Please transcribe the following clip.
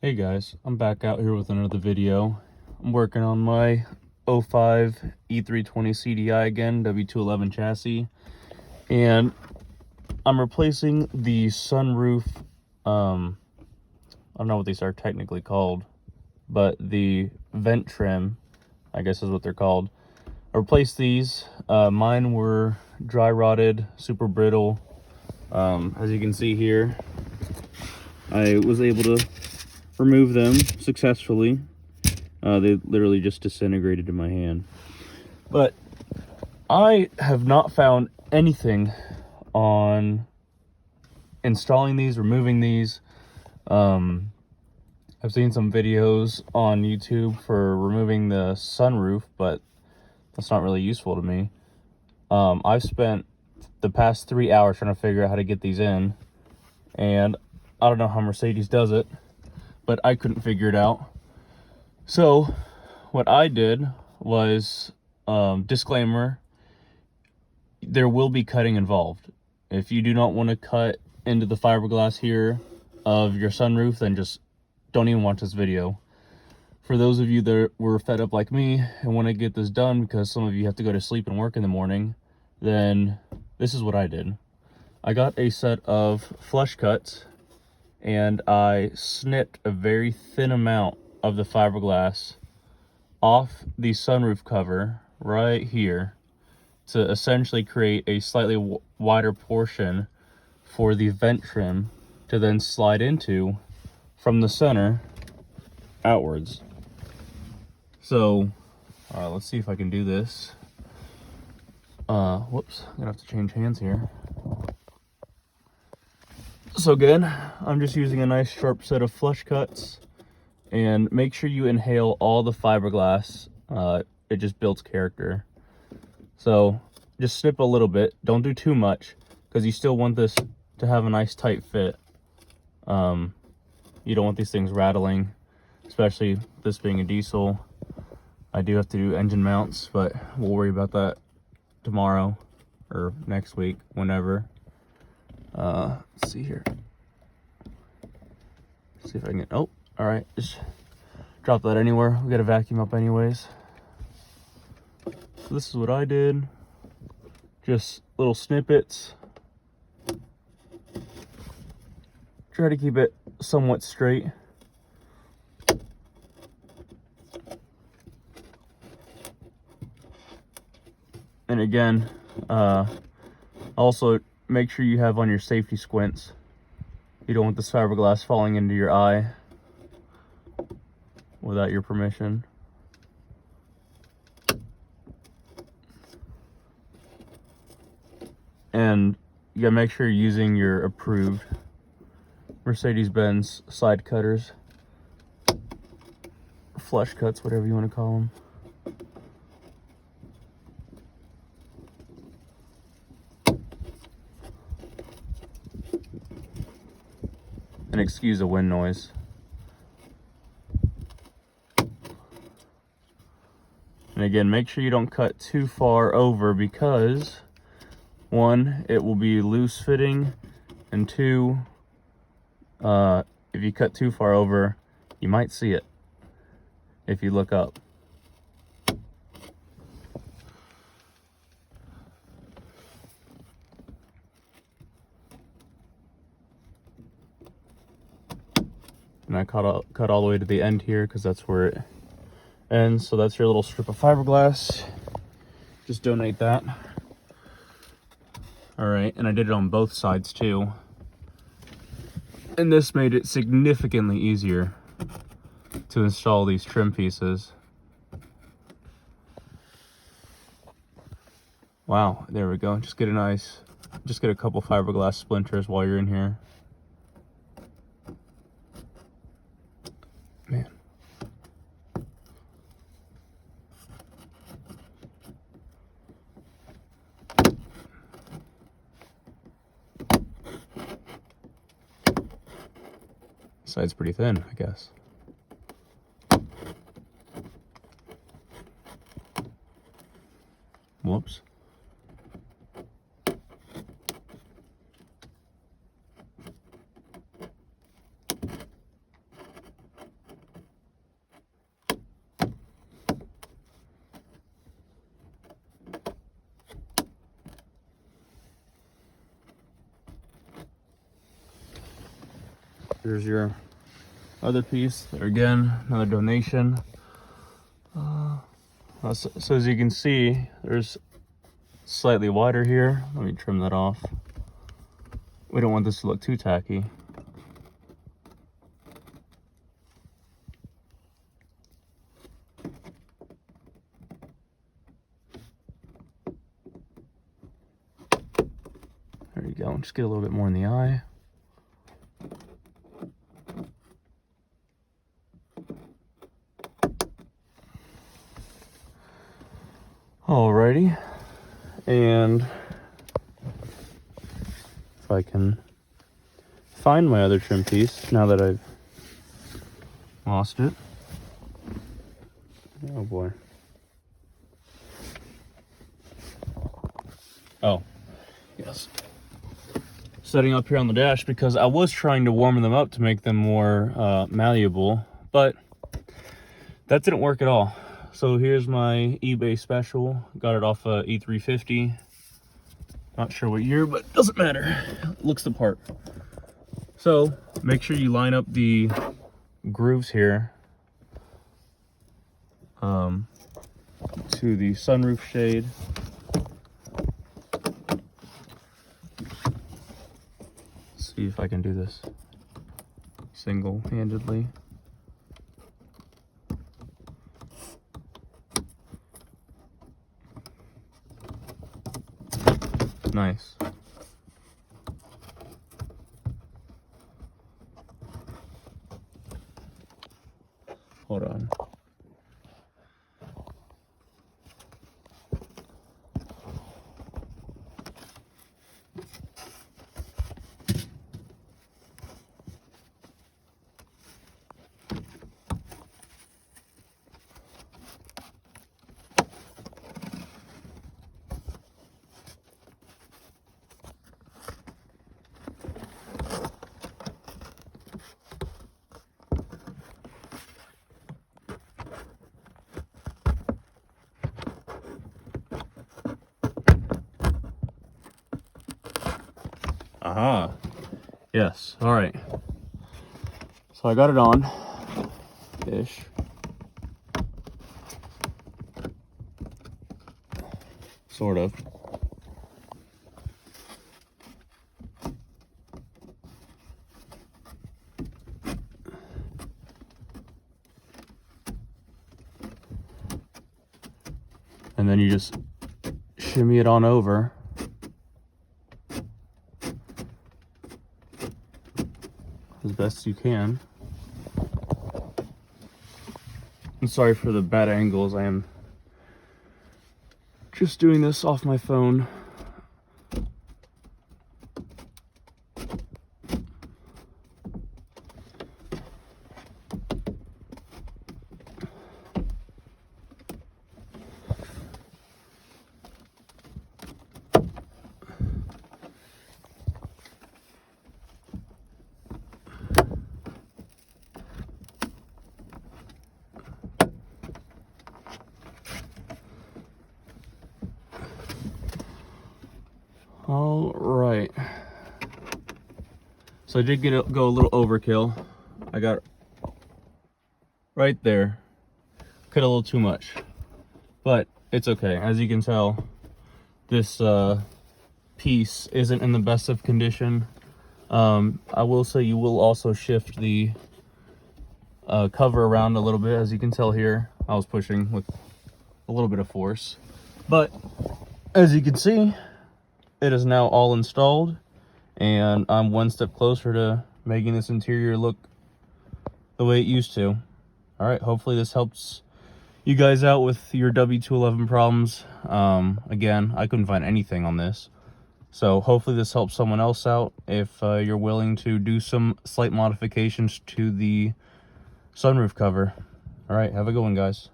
Hey guys, I'm back out here with another video. I'm working on my 05 E320 CDI again, W211 chassis, and I'm replacing the sunroof, I don't know what these are technically called, but the vent trim, I guess is what they're called. I replaced these. Mine were dry rotted, super brittle. As you can see here, I was able to remove them successfully. They literally just disintegrated in my hand. But I have not found anything on installing these, removing these. I've seen some videos on YouTube for removing the sunroof, but that's not really useful to me. I've spent the past 3 hours trying to figure out how to get these in, and I don't know how Mercedes does it, but I couldn't figure it out. So what I did was, disclaimer, there will be cutting involved. If you do not want to cut into the fiberglass here of your sunroof, then just don't even watch this video. For those of you that were fed up like me and want to get this done because some of you have to go to sleep and work in the morning, then this is what I did. I got a set of flush cuts and I snipped a very thin amount of the fiberglass off the sunroof cover right here to essentially create a slightly wider portion for the vent trim to then slide into from the center outwards. So let's see if I can do this. Whoops, I'm gonna have to change hands here. So again, I'm just using a nice sharp set of flush cuts, and make sure you inhale all the fiberglass. It just builds character. So just snip a little bit, don't do too much, because you still want this to have a nice tight fit. You don't want these things rattling, especially this being a diesel. I do have to do engine mounts, but we'll worry about that tomorrow or next week, whenever. Let's see here. See if I can get, oh, all right, just drop that anywhere. We got to vacuum up anyways. So this is what I did. Just little snippets. Try to keep it somewhat straight. And again, also make sure you have on your safety squints. You don't want this fiberglass falling into your eye without your permission. And you gotta make sure you're using your approved Mercedes-Benz side cutters, flush cuts, whatever you want to call them. And excuse the wind noise. And again, make sure you don't cut too far over, because one, it will be loose fitting, and two, if you cut too far over, you might see it if you look up. And I cut all the way to the end here because that's where it ends. So that's your little strip of fiberglass. Just donate that. All right, and I did it on both sides too. And this made it significantly easier to install these trim pieces. Wow, there we go. Just get a couple fiberglass splinters while you're in here. Man. Side's pretty thin, I guess. Whoops. Here's your other piece. There again, another donation. So as you can see, there's slightly wider here. Let me trim that off. We don't want this to look too tacky. There you go. Just get a little bit more in the eye. Alrighty, and if I can find my other trim piece now that I've lost it. Oh boy. Oh, yes. Setting up here on the dash because I was trying to warm them up to make them more malleable, but that didn't work at all. So here's my eBay special. Got it off E350. Not sure what year, but doesn't matter. It looks the part. So make sure you line up the grooves here to the sunroof shade. Let's see if I can do this single-handedly. Nice. Hold on. Aha. Yes. All right. So I got it on ish. Sort of. And then you just shimmy it on over. As best you can. I'm sorry for the bad angles. I am just doing this off my phone. All right. So I did go a little overkill. I got right there. Cut a little too much, but it's okay. As you can tell, this piece isn't in the best of condition. I will say you will also shift the cover around a little bit. As you can tell here, I was pushing with a little bit of force, but as you can see, it is now all installed, and I'm one step closer to making this interior look the way it used to. All right, hopefully this helps you guys out with your W211 problems. Again, I couldn't find anything on this, so hopefully this helps someone else out if you're willing to do some slight modifications to the sunroof cover. All right, have a good one, guys.